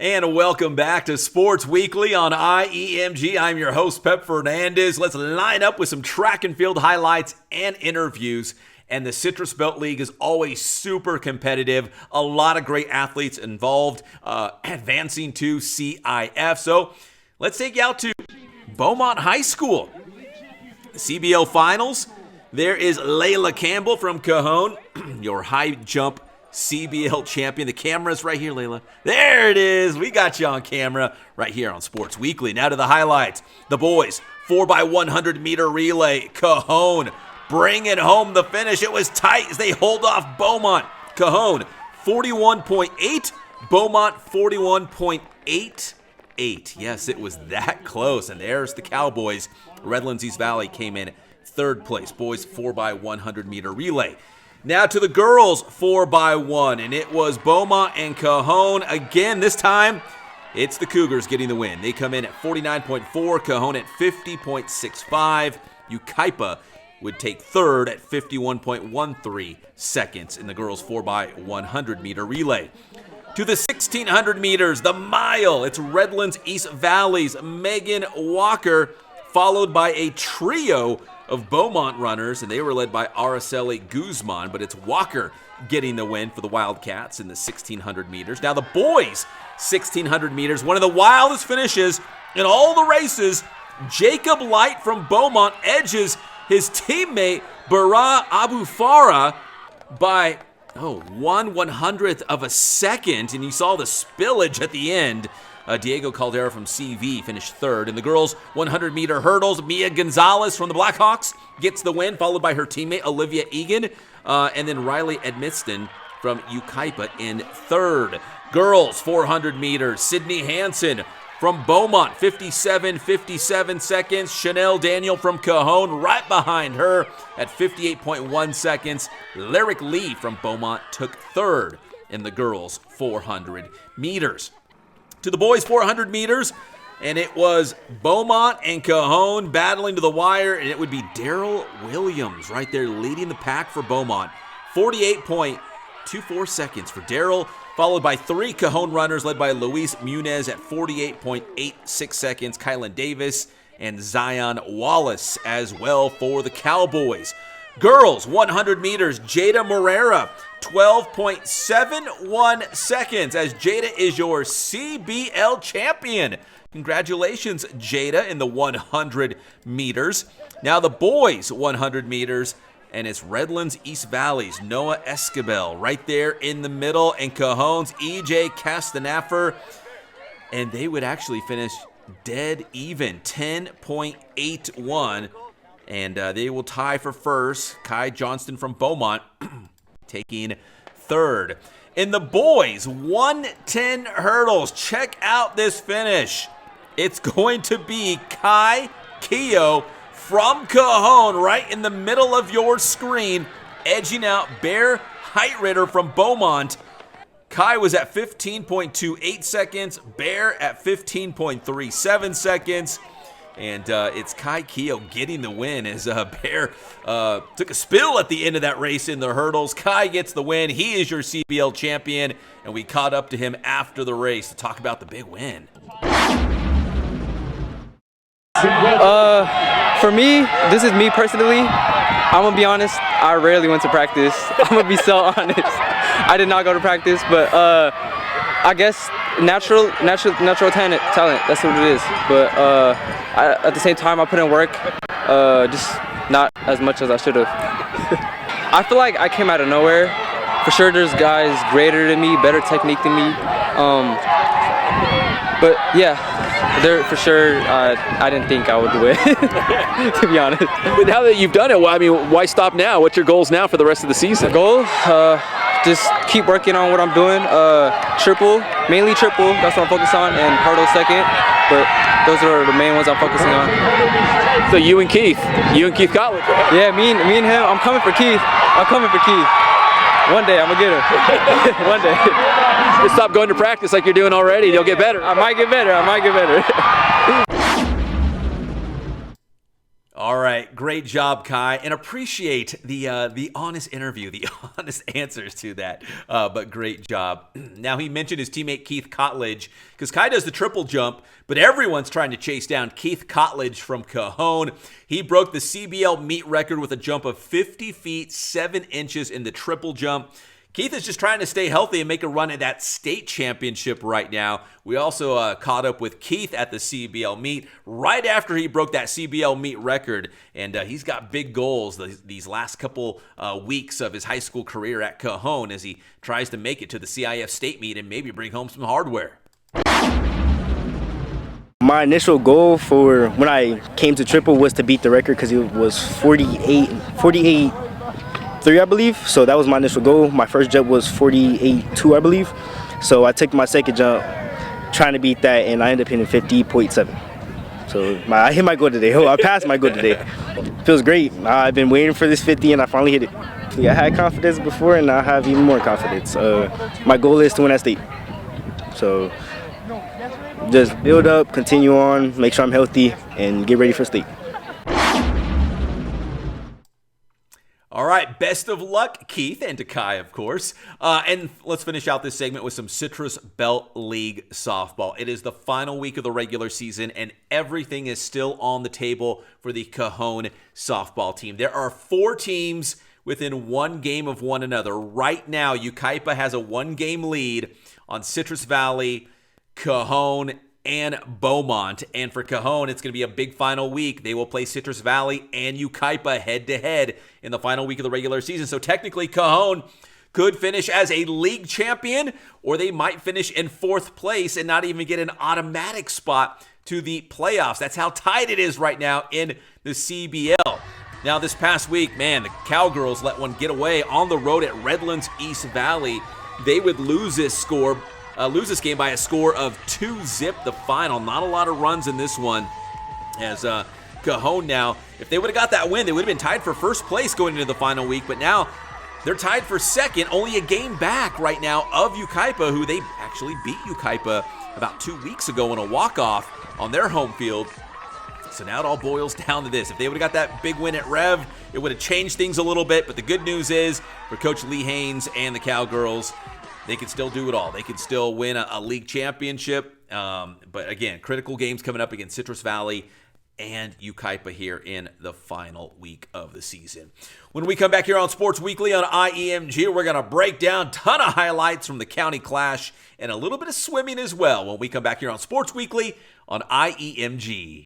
And welcome back to Sports Weekly on IEMG. I'm your host, Pep Fernandez. Let's line up with some track and field highlights and interviews. And the Citrus Belt League is always super competitive. A lot of great athletes involved, advancing to CIF. So let's take you out to Beaumont High School. The CBL Finals. There is Layla Campbell from Cajon, your high jump CBL champion. The camera's right here, Layla. There it is. We got you on camera right here on Sports Weekly. Now to the highlights. The boys, 4x100 meter relay. Cajon bringing home the finish. It was tight as they hold off Beaumont. Cajon, 41.8. Beaumont, 41.88. Yes, it was that close. And there's the Cowboys. Redlands East Valley came in third place. Boys, 4x100 meter relay. Now to the girls 4x1, and it was Beaumont and Cajon. Again, this time, it's the Cougars getting the win. They come in at 49.4, Cajon at 50.65. Yucaipa would take third at 51.13 seconds in the girls 4x100 meter relay. To the 1,600 meters, the mile, it's Redlands East Valley's Megan Walker, followed by a trio of Beaumont runners, and they were led by Araceli Guzman, but it's Walker getting the win for the Wildcats in the 1,600 meters. Now the boys' 1,600 meters, one of the wildest finishes in all the races. Jacob Light from Beaumont edges his teammate Bara Abu Farah by 1/100th of a second, and you saw the spillage at the end. Diego Caldera from CV finished third. In the girls' 100-meter hurdles, Mia Gonzalez from the Blackhawks gets the win, followed by her teammate Olivia Egan, and then Riley Edmiston from Yucaipa in third. Girls' 400 meters, Sydney Hansen from Beaumont, 57 seconds. Chanel Daniel from Cajon right behind her at 58.1 seconds. Lyric Lee from Beaumont took third in the girls' 400 meters. To the boys' 400 meters, and it was Beaumont and Cajon battling to the wire, and it would be Daryl Williams right there leading the pack for Beaumont. 48.24 seconds for Daryl, followed by three Cajon runners led by Luis Munez at 48.86 seconds, Kylan Davis and Zion Wallace as well for the Cowboys. Girls, 100 meters, Jada Morera, 12.71 seconds, as Jada is your CBL champion. Congratulations, Jada, in the 100 meters. Now the boys' 100 meters, and it's Redlands East Valley's Noah Escabel right there in the middle, and Cajon's EJ Castanaffer, and they would actually finish dead even, 10.81. And they will tie for first. Kai Johnston from Beaumont taking third. In the boys' 110 hurdles, check out this finish. It's going to be Kai Keogh from Cajon right in the middle of your screen, edging out Bear Heitritter from Beaumont. Kai was at 15.28 seconds, Bear at 15.37 seconds. And it's Kai Keogh getting the win as Bear took a spill at the end of that race in the hurdles. Kai gets the win. He is your CBL champion, and we caught up to him after the race to talk about the big win. For me, this is me personally. I'm going to be honest, I rarely went to practice. I'm going to be so honest. I did not go to practice, but I guess natural talent, that's what it is. But at the same time, I put in work, just not as much as I should have. I feel like I came out of nowhere. For sure, there's guys greater than me, better technique than me. But yeah, there for sure, I didn't think I would do it, to be honest. But now that you've done it, well, I mean, why stop now? What's your goals now for the rest of the season? The goal, just keep working on what I'm doing. Mainly triple, that's what I'm focused on, and hurdle second. But those are the main ones I'm focusing on. So you and Keith College. Yeah, me and him, I'm coming for Keith. One day I'm gonna get him. One day. Just stop going to practice like you're doing already, you'll get better. I might get better. All right, great job, Kai, and appreciate the honest interview, the honest answers to that. But great job. Now, he mentioned his teammate Keith Cotledge, because Kai does the triple jump, but everyone's trying to chase down Keith Cotledge from Cajon. He broke the CBL meet record with a jump of 50 feet 7 inches in the triple jump. Keith is just trying to stay healthy and make a run at that state championship right now. We also caught up with Keith at the CBL meet right after he broke that CBL meet record. And he's got big goals these last couple weeks of his high school career at Cajon as he tries to make it to the CIF state meet and maybe bring home some hardware. My initial goal for when I came to triple was to beat the record because it was 48.3, I believe. So that was my initial goal. My first jump was 48.2, I believe. So I took my second jump trying to beat that, and I ended up hitting 50.7. So I hit my goal today. I passed my goal today. Feels great. I've been waiting for this 50, and I finally hit it. I had confidence before, and I have even more confidence. My goal is to win that state. So just build up, continue on, make sure I'm healthy, and get ready for state. All right, best of luck, Keith, and to Kai, of course. And let's finish out this segment with some Citrus Belt League softball. It is the final week of the regular season, and everything is still on the table for the Cajon softball team. There are 4 teams within 1 game of one another. Right now, Yucaipa has a 1-game lead on Citrus Valley, Cajon, and Beaumont. And for Cajon, it's going to be a big final week. They will play Citrus Valley and Yucaipa head-to-head in the final week of the regular season. So technically, Cajon could finish as a league champion, or they might finish in 4th place and not even get an automatic spot to the playoffs. That's how tight it is right now in the CBL. Now, this past week, man, the Cowgirls let one get away on the road at Redlands East Valley. They would lose this game by a score of 2-0 the final. Not a lot of runs in this one. As Cajon now, if they would have got that win, they would have been tied for 1st place going into the final week. But now they're tied for 2nd, only a game back right now of Yucaipa, who they actually beat Yucaipa about 2 weeks ago in a walk-off on their home field. So now it all boils down to this. If they would have got that big win at Rev, it would have changed things a little bit. But the good news is for Coach Lee Haynes and the Cowgirls, they can still do it all. They can still win a league championship. But again, critical games coming up against Citrus Valley and Yucaipa here in the final week of the season. When we come back here on Sports Weekly on IEMG, we're going to break down a ton of highlights from the county clash and a little bit of swimming as well when we come back here on Sports Weekly on IEMG.